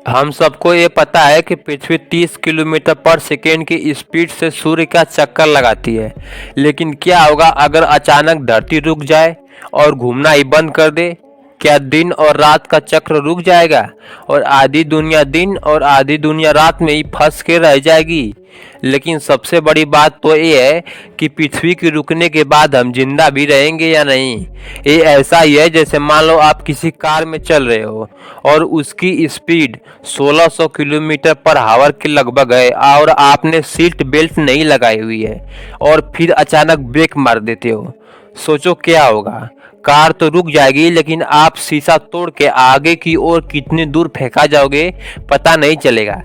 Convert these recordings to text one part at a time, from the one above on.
हम सबको ये पता है कि पृथ्वी 30 किलोमीटर पर सेकेंड की स्पीड से सूर्य का चक्कर लगाती है। लेकिन क्या होगा अगर अचानक धरती रुक जाए और घूमना ही बंद कर दे? क्या दिन और रात का चक्र रुक जाएगा और आधी दुनिया दिन और आधी दुनिया रात में ही फंस के रह जाएगी? लेकिन सबसे बड़ी बात तो ये है कि पृथ्वी के रुकने के बाद हम जिंदा भी रहेंगे या नहीं। ये ऐसा ही है जैसे मान लो आप किसी कार में चल रहे हो और उसकी स्पीड 1600 किलोमीटर पर आवर के लगभग है और आपने सीट बेल्ट नहीं लगाई हुई है और फिर अचानक ब्रेक मार देते हो। सोचो क्या होगा। कार तो रुक जाएगी लेकिन आप शीशा तोड़ के आगे की ओर कितनी दूर फेंका जाओगे पता नहीं चलेगा।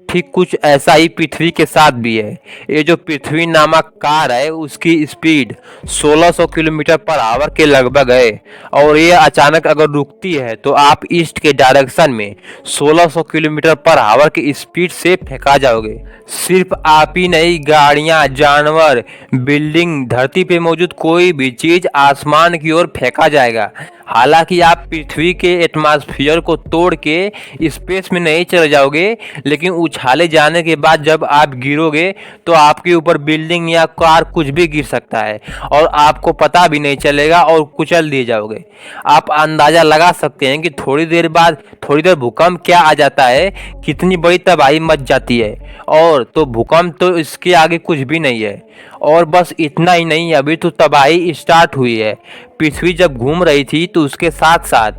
ठीक कुछ ऐसा ही पृथ्वी के साथ भी है। ये जो पृथ्वी नामक कार है उसकी स्पीड 1600 किलोमीटर पर आवर के लगभग है और ये अचानक अगर रुकती है तो आप ईस्ट के डायरेक्शन में 1600 किलोमीटर पर आवर की स्पीड से फेंका जाओगे। सिर्फ आप ही नहीं, गाड़ियां, जानवर, बिल्डिंग, धरती पे मौजूद कोई भी चीज आसमान की ओर फेंका जाएगा। हालांकि आप पृथ्वी के एटमॉस्फेयर को तोड़ के स्पेस में नहीं चले जाओगे, लेकिन उछाले जाने के बाद जब आप गिरोगे तो आपके ऊपर बिल्डिंग या कार कुछ भी गिर सकता है और आपको पता भी नहीं चलेगा और कुचल दिए जाओगे। आप अंदाजा लगा सकते हैं कि थोड़ी देर बाद थोड़ी देर भूकंप क्या आ जाता है, कितनी बड़ी तबाही मच जाती है। और तो भूकंप तो इसके आगे कुछ भी नहीं है। और बस इतना ही नहीं, अभी तो तबाही स्टार्ट हुई है। पृथ्वी जब घूम रही थी तो उसके साथ साथ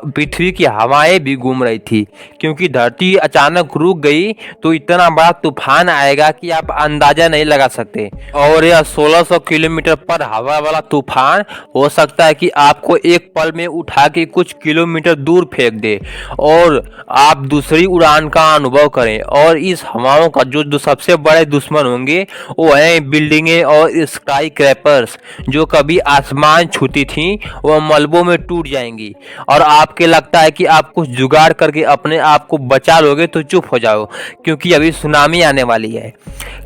पृथ्वी की हवाएं भी घूम रही थी, क्योंकि धरती अचानक रुक गई तो इतना बड़ा तूफान आएगा कि आप अंदाजा नहीं लगा सकते। और यह 1600 किलोमीटर पर हवा वाला तूफान हो सकता है कि आपको एक पल में उठा के कुछ किलोमीटर दूर फेंक दे और आप दूसरी उड़ान का अनुभव करें। और इस हवाओं का जो सबसे बड़े दुश्मन होंगे वो है बिल्डिंगें और स्काई क्रैपर्स, जो कभी आसमान छूती थी वह मलबों में टूट जाएंगी। और आपके लगता है कि आप कुछ जुगाड़ करके अपने आप को बचा लोगे तो चुप हो जाओ, क्योंकि अभी सुनामी आने वाली है।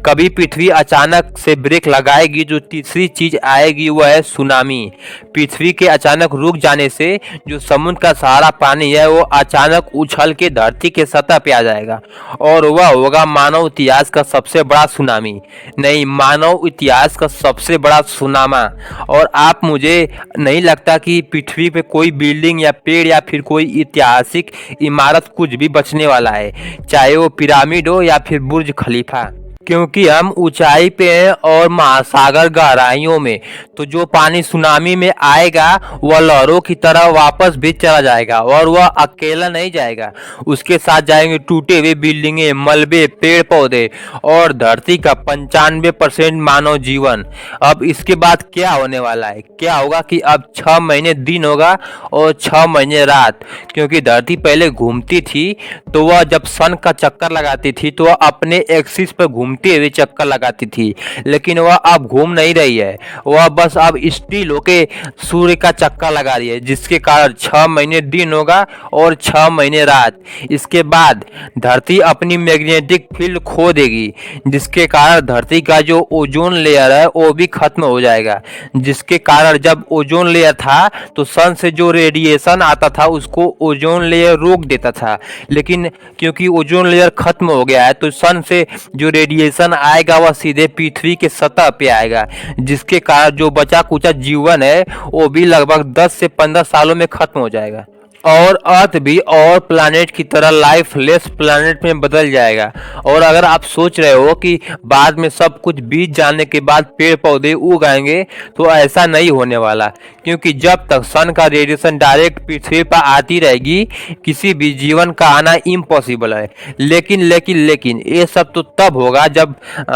कभी पृथ्वी अचानक से ब्रेक लगाएगी। जो तीसरी चीज आएगी वह है सुनामी। पृथ्वी के अचानक रुक जाने से जो समुद्र का सारा पानी है वो अचानक उछल के धरती के सतह पे आ जाएगा और वह होगा मानव इतिहास का सबसे बड़ा सुनामी। नहीं, मानव इतिहास का सबसे बड़ा सुनामा। और आप मुझे नहीं लगता कि पृथ्वी पे कोई बिल्डिंग या पेड़ या फिर कोई ऐतिहासिक इमारत कुछ भी बचने वाला है, चाहे वो पिरामिड हो या फिर बुर्ज खलीफा, क्योंकि हम ऊंचाई पे हैं और महासागर गहराइयों में। तो जो पानी सुनामी में आएगा वह लहरों की तरह वापस भी चला जाएगा और वह अकेला नहीं जाएगा, उसके साथ जाएंगे टूटे हुए बिल्डिंगे, मलबे, पेड़ पौधे और धरती का 95% मानव जीवन। अब इसके बाद क्या होने वाला है? क्या होगा कि अब 6 महीने दिन होगा और 6 महीने रात, क्योंकि धरती पहले घूमती थी तो वह जब सन का चक्कर लगाती थी तो वह अपने एक्सिस पर घूमती हुए चक्कर लगाती थी, लेकिन वह अब घूम नहीं रही है। वह बस अब स्टिल होके सूर्य का चक्कर लगा रही है, जिसके कारण 6 महीने दिन होगा और 6 महीने रात। इसके बाद धरती अपनी मैग्नेटिक फील्ड खो देगी, जिसके कारण धरती का जो ओजोन लेयर है वो भी खत्म हो जाएगा, जिसके कारण जब ओजोन लेयर था तो सन से जो रेडिएशन आता था उसको ओजोन लेयर रोक देता था। लेकिन क्योंकि ओजोन लेयर खत्म हो गया है तो सन से जो रेडिएशन आएगा वह सीधे पृथ्वी के सतह पे आएगा, जिसके कारण जो बचा कुचा जीवन है वो भी लगभग 10 से 15 सालों में खत्म हो जाएगा और अर्थ भी और प्लैनेट की तरह लाइफलेस प्लैनेट में बदल जाएगा। और अगर आप सोच रहे हो कि बाद में सब कुछ बीत जाने के बाद पेड़ पौधे उग आएंगे, तो ऐसा नहीं होने वाला, क्योंकि जब तक सन का रेडिएशन डायरेक्ट पृथ्वी पर आती रहेगी किसी भी जीवन का आना इम्पॉसिबल है। लेकिन ये सब तो तब होगा जब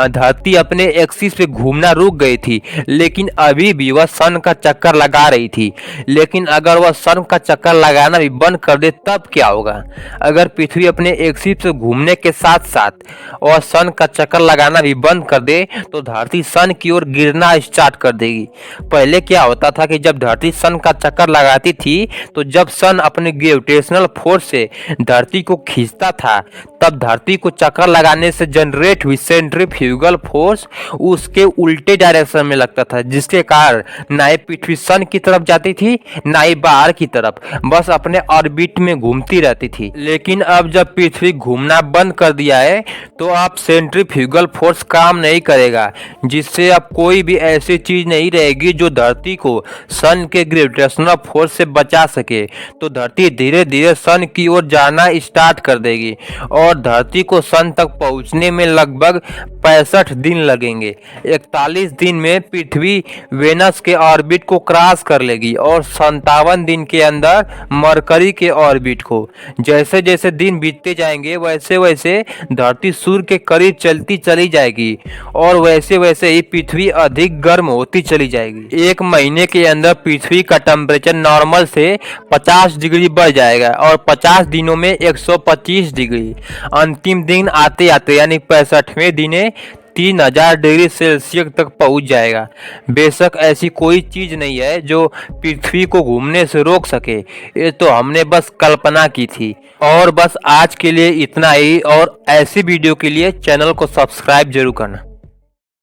धरती अपने एक्सिस पे घूमना रुक गई थी, लेकिन अभी भी वह सन का चक्कर लगा रही थी। लेकिन अगर वह सन का चक्कर लगाना भी बंद कर दे तब क्या होगा? अगर पृथ्वी अपने एक्सिस से घूमने के साथ साथ और सन का चक्कर लगाना भी बंद कर दे तो धरती सन की ओर गिरना स्टार्ट कर देगी। पहले क्या होता था कि जब धरती सन का चक्कर लगाती थी तो जब सन अपने ग्रेविटेशनल फोर्स से धरती को खींचता था तब धरती को चक्कर लगाने से जनरेट हुई सेंट्रीफ्यूगल फोर्स उसके उल्टे डायरेक्शन में लगता था, जिसके कारण ना ही पृथ्वी सन की तरफ जाती थी ना ही बाहर की तरफ, बस अपने ऑर्बिट में घूमती रहती थी। लेकिन अब जब पृथ्वी घूमना बंद कर दिया है तो अब सेंट्रीफ्यूगल फोर्स काम नहीं करेगा, जिससे अब कोई भी ऐसी चीज नहीं रहेगी जो धरती को सन के ग्रेविटेशनल फोर्स से बचा सके। तो धरती धीरे धीरे सन की ओर जाना स्टार्ट कर देगी और धरती को सन तक पहुंचने में लगभग 65 दिन लगेंगे। 41 दिन में पृथ्वी वेनस के ऑर्बिट को क्रॉस कर लेगी और 57 दिन के अंदर मरकरी के ऑर्बिट को। जैसे जैसे दिन बीतते जाएंगे वैसे वैसे धरती सूर्य के करीब चलती चली जाएगी और वैसे वैसे ही पृथ्वी अधिक गर्म होती चली जाएगी। एक महीने के अंदर पृथ्वी का टेम्परेचर नॉर्मल से 50 डिग्री बढ़ जाएगा और 50 दिनों में 125 डिग्री। अंतिम दिन आते आते यानी 65वें दिने 3000 डिग्री सेल्सियस तक पहुंच जाएगा। बेशक ऐसी कोई चीज नहीं है जो पृथ्वी को घूमने से रोक सके, ये तो हमने बस कल्पना की थी। और बस आज के लिए इतना ही, और ऐसी वीडियो के लिए चैनल को सब्सक्राइब जरूर करना।